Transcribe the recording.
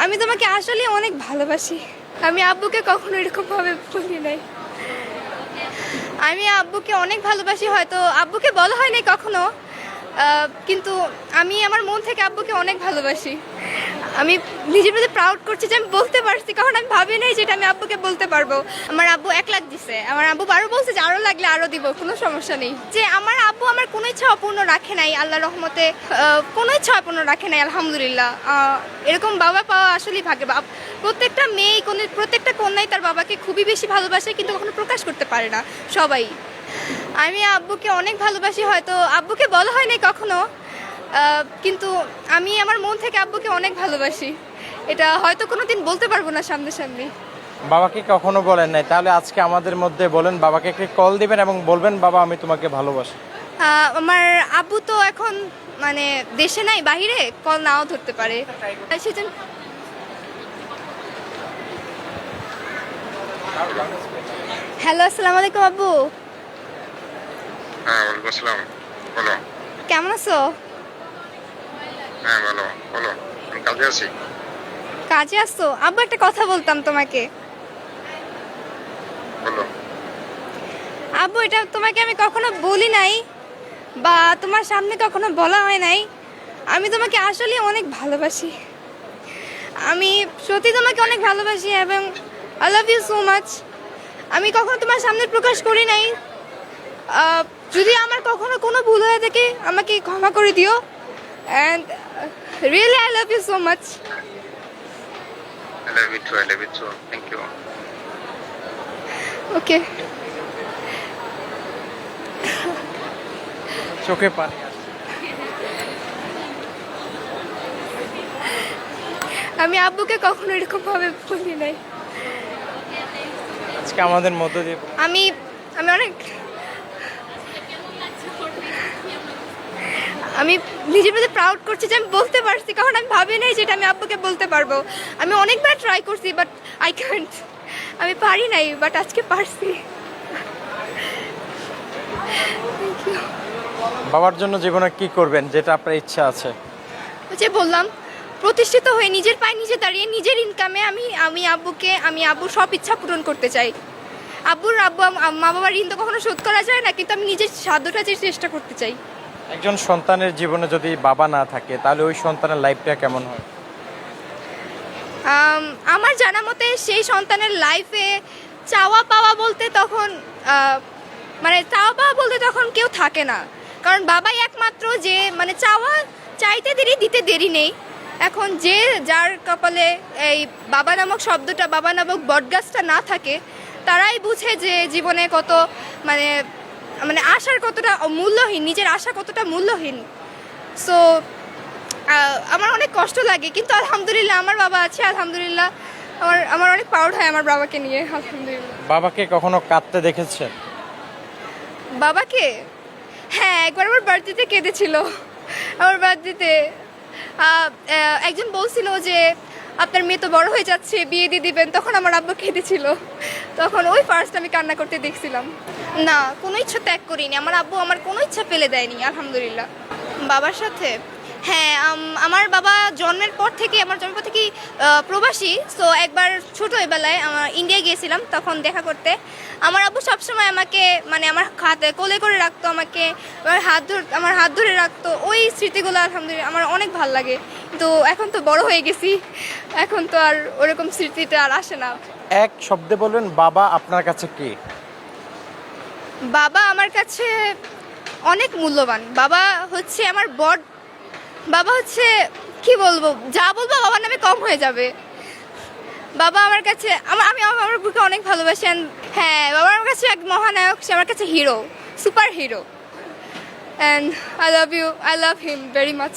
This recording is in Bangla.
আমি তোমাকে আসলে অনেক ভালোবাসি। আমি আব্বুকে কখনো এরকম ভাবে বলি নাই। আমি আব্বুকে অনেক ভালোবাসি, হয়তো আব্বুকে বলা হয় নাই কখনো, কিন্তু আমি আমার মন থেকে আব্বুকে অনেক ভালোবাসি। আমি নিজের প্রতি প্রাউড করছি যে আমি বলতে পারছি, কারণ আমি ভাবি নাই যেটা আমি আব্বুকে বলতে পারবো। আমার আব্বু 1 লাখ দিছে, আমার আব্বু আরও বলছে যে আরও লাগলে আরও দিব, কোনো সমস্যা নেই। যে আমার আব্বু আমার কোনো ইচ্ছা অপূর্ণ রাখে নাই, আল্লাহর রহমতে কোনো ইচ্ছা অপূর্ণ রাখে নাই, আলহামদুলিল্লাহ। এরকম বাবা পাওয়া আসলেই ভাগ্যের। প্রত্যেকটা মেয়ে, প্রত্যেকটা কন্যাই তার বাবাকে খুবই বেশি ভালোবাসে, কিন্তু কখনো প্রকাশ করতে পারে না সবাই। আমি আব্বুকে অনেক ভালোবাসি, হয়তো আব্বুকে বলা হয় নাই কখনো, কিন্তু আমি আমার মন থেকে আব্বুকে অনেক ভালোবাসি। এটা হয়তো কোনোদিন বলতে পারবো না সামনাসামনি। বাবাকে কখনো বলেন নাই, তাহলে আজকে আমাদের মধ্যে বলেন, বাবাকে একটি কল দিবেন এবং বলবেন বাবা আমি তোমাকে ভালোবাসি। আমার আব্বু তো এখন মানে দেশে নাই, বাহিরে, কল নাও ধরতে পারে, সেজন্য। হ্যালো, আসসালামু আলাইকুম আব্বু। হ্যাঁ, ওয়ালাইকুম আসসালাম। বলো। কেমন আছো? হ্যাঁ, বলো বলো। আমি কাজে আছি। কাজে আসছো? আব্বু একটা কথা বলতাম তোমাকে। বলো। আব্বু, এটা তোমাকে আমি কখনো বলি নাই বা তোমার সামনে কখনো বলা হয় নাই। আমি তোমাকে আসলে অনেক ভালোবাসি। আমি সত্যি তোমাকে অনেক ভালোবাসি এবং I love you so much. আমি কখনো তোমার সামনে প্রকাশ করি নাই। যদি আমার কখনো কোনো ভুল হয়ে থাকে আমাকে ক্ষমা করে দিও। And really I love you so much. I love you too. I love you too. Thank you. ওকে। চোখে পানি আসছে। আমি আব্বুকে কখনো এরকম ভাবে বলি নাই। আজকে আমাদের মধ্য দিয়ে আমি অনেক, আমি নিজের প্রতি প্রাউড করছি যে আমি বলতে পারছি, কারণ আমি ভাবি নাই যেটা আমি আব্বুকে বলতে পারবো। আমি অনেকবার ট্রাই করছি, বাট আই ক্যান্ট, আমি পারি নাই, বাট আজকে পারছি। বাবার জন্য জীবনে কি করবেন যেটা আপনার ইচ্ছা আছে? যে বললাম, প্রতিষ্ঠিত হয়ে নিজের পায়ে নিজে দাঁড়িয়ে নিজের ইনকামে আমি আব্বুর সব ইচ্ছা পূরণ করতে চাই। মা বাবার ঋণ তো কখনো শোধ করা যায় না, কিন্তু আমি নিজের সাধ্যটা চেষ্টা করতে চাই। একজন সন্তানের জীবনে যদি বাবা না থাকে তাহলে ওই সন্তানের লাইফটা কেমন হয়? আমার জানা মতে সেই সন্তানের লাইফে চাওয়া পাওয়া বলতে তখন তখন কেউ থাকে না, কারণ বাবাই একমাত্র যে মানে চাইতে দেরি দিতে দেরি নেই। এখন যে যার কপালে এই বাবা নামক শব্দটা, বাবা নামক বটগাছটা না থাকে, তারাই বুঝে যে জীবনে কত মানে মানে আশার কতটা মূল্যহীন, নিজের আশা কতটা মূল্যহীন। সো আমার অনেক কষ্ট লাগে, কিন্তু আলহামদুলিল্লাহ আমার বাবা আছে, আলহামদুলিল্লাহ। আমার অনেক প্রাউড হয় আমার বাবাকে নিয়ে, আলহামদুলিল্লাহ। বাবাকে কখনো কাঁদতে দেখেছেন? বাবাকে, হ্যাঁ, একবার আমার বার্থডেতে কেঁদেছিল। আমার বার্থডেতে একজন বলছিল যে আপনার মেয়ে তো বড় হয়ে যাচ্ছে, বিয়ে দিয়ে দিবেন, তখন আমার আব্বু কেঁদেছিল। তখন ওই ফার্স্ট আমি কান্না করতে দেখছিলাম। না, কোনো ইচ্ছা ত্যাগ করিনি, আমার আব্বু আমার কোনো ইচ্ছা ফেলে দেয়নি, আলহামদুলিল্লাহ। বাবার সাথে, হ্যাঁ, আমার বাবা জন্মের পর থেকেই প্রবাসী। সো একবার ছোটোবেলায় আমার ইন্ডিয়া গিয়েছিলাম, তখন দেখা করতে আমার আব্বু সবসময় আমাকে মানে আমার হাতে কোলে করে রাখতো, আমাকে আমার হাত ধরে রাখতো। ওই স্মৃতিগুলো আলহামদুলিল্লাহ আমার অনেক ভালো লাগে। কিন্তু এখন তো বড় হয়ে গেছি, এখন তো আর ওরকম স্মৃতিটা আর আসে না। এক শব্দে বলবেন বাবা আপনার কাছে কি? বাবা আমার কাছে অনেক মূল্যবান। বাবা হচ্ছে আমার বাবা হচ্ছে, কি বলবো, যা বলবো বাবার নামে কম হয়ে যাবে। বাবা আমার কাছে আমি আমার বুকে অনেক ভালোবাসি। হ্যাঁ, বাবা আমার কাছে এক মহানায়ক, সে আমার কাছে hero, super hero. And I love him very much.